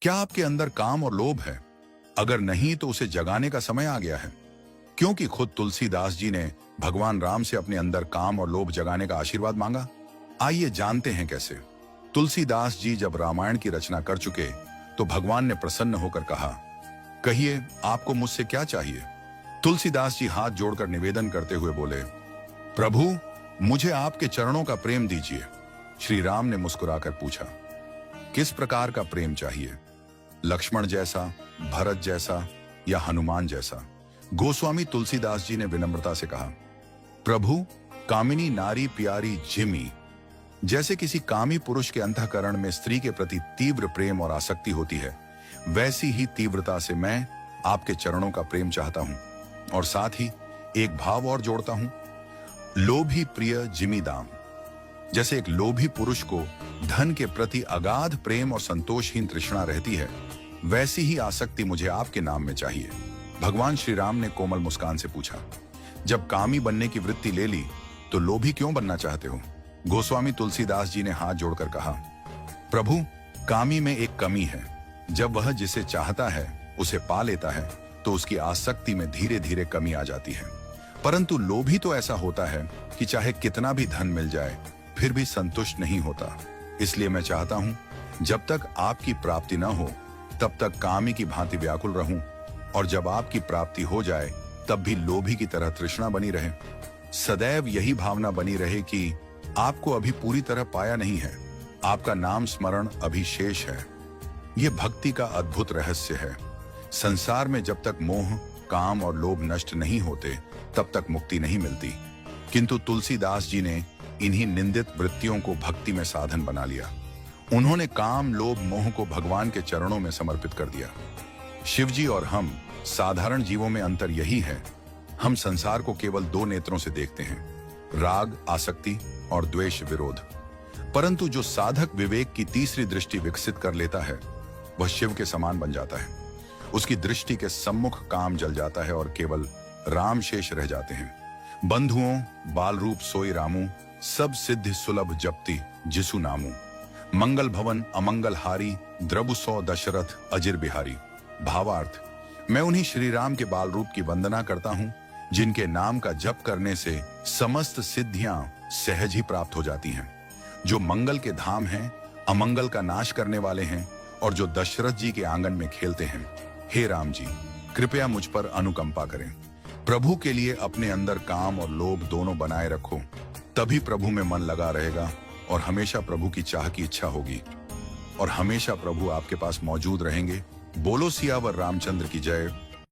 क्या आपके अंदर काम और लोभ है? अगर नहीं तो उसे जगाने का समय आ गया है, क्योंकि खुद तुलसीदास जी ने भगवान राम से अपने अंदर काम और लोभ जगाने का आशीर्वाद मांगा। आइए जानते हैं कैसे। तुलसीदास जी जब रामायण की रचना कर चुके तो भगवान ने प्रसन्न होकर कहा, कहिए आपको मुझसे क्या चाहिए? तुलसीदास जी हाथ जोड़कर निवेदन करते हुए बोले, प्रभु मुझे आपके चरणों का प्रेम दीजिए। श्री राम ने मुस्कुराकर पूछा, किस प्रकार का प्रेम चाहिए? लक्ष्मण जैसा, भरत जैसा या हनुमान जैसा? गोस्वामी तुलसीदास जी ने विनम्रता से कहा, प्रभु कामिनी नारी प्यारी जिमी। जैसे किसी कामी पुरुष के अंतःकरण में स्त्री के प्रति तीव्र प्रेम और आसक्ति होती है, वैसी ही तीव्रता से मैं आपके चरणों का प्रेम चाहता हूं। और साथ ही एक भाव और जोड़ता हूं, लोभी प्रिय जिमी दाम। जैसे एक लोभी पुरुष को धन के प्रति अगाध प्रेम और संतोषहीन तृष्णा रहती है, वैसी ही आसक्ति मुझे आपके नाम में चाहिए। भगवान श्री राम ने कोमल मुस्कान से पूछा, जब कामी बनने की वृत्ति ले ली तो लोभी क्यों बनना चाहते हो? गोस्वामी तुलसीदास जी ने हाथ जोड़कर कहा, प्रभु कामी में एक कमी है। जब वह जिसे चाहता है उसे पा लेता है तो उसकी आसक्ति में धीरे धीरे कमी आ जाती है। परंतु लोभी तो ऐसा होता है कि चाहे कितना भी धन मिल जाए फिर भी संतुष्ट नहीं होता। इसलिए मैं चाहता हूं, जब तक आपकी प्राप्ति न हो तब तक कामी की भांति व्याकुल रहूं, और जब आपकी प्राप्ति हो जाए तब भी लोभी की तरह तृष्णा बनी रहे। सदैव यही भावना बनी रहे कि आपको अभी पूरी तरह पाया नहीं है, आपका नाम स्मरण अभी शेष है। यह भक्ति का अद्भुत रहस्य है। संसार में जब तक मोह, काम और लोभ नष्ट नहीं होते तब तक मुक्ति नहीं मिलती। किंतु तुलसीदास जी ने इन्हीं निंदित वृत्तियों को भक्ति में साधन बना लिया। उन्होंने काम, लोभ, मोह को भगवान के चरणों में समर्पित कर दिया। शिवजी और हम साधारण जीवों में अंतर यही है, हम संसार को केवल दो नेत्रों से देखते हैं, राग आसक्ति और द्वेष विरोध। परंतु जो साधक विवेक की तीसरी दृष्टि विकसित कर लेता है वह शिव के समान बन जाता है। उसकी दृष्टि के सम्मुख काम जल जाता है और केवल राम शेष रह जाते हैं। बंधुओं बाल रूप सोई रामू, सब सिद्धि सुलभ जपति जिसु नामू। मंगल भवन अमंगल हारी, द्रबु सौ दशरथ अजिर बिहारी। भावार्थ, मैं उन्हीं श्री राम के बाल रूप की वंदना करता हूं जिनके नाम का जप करने से समस्त सिद्धियां सहज ही प्राप्त हो जाती हैं, जो मंगल के धाम हैं, अमंगल का नाश करने वाले हैं और जो दशरथ जी के आंगन में खेलते हैं। हे राम जी, कृपया मुझ पर अनुकंपा करें। प्रभु के लिए अपने अंदर काम और लोभ दोनों बनाए रखो, तभी प्रभु में मन लगा रहेगा और हमेशा प्रभु की चाह की इच्छा होगी और हमेशा प्रभु आपके पास मौजूद रहेंगे। बोलो सियावर रामचंद्र की जय।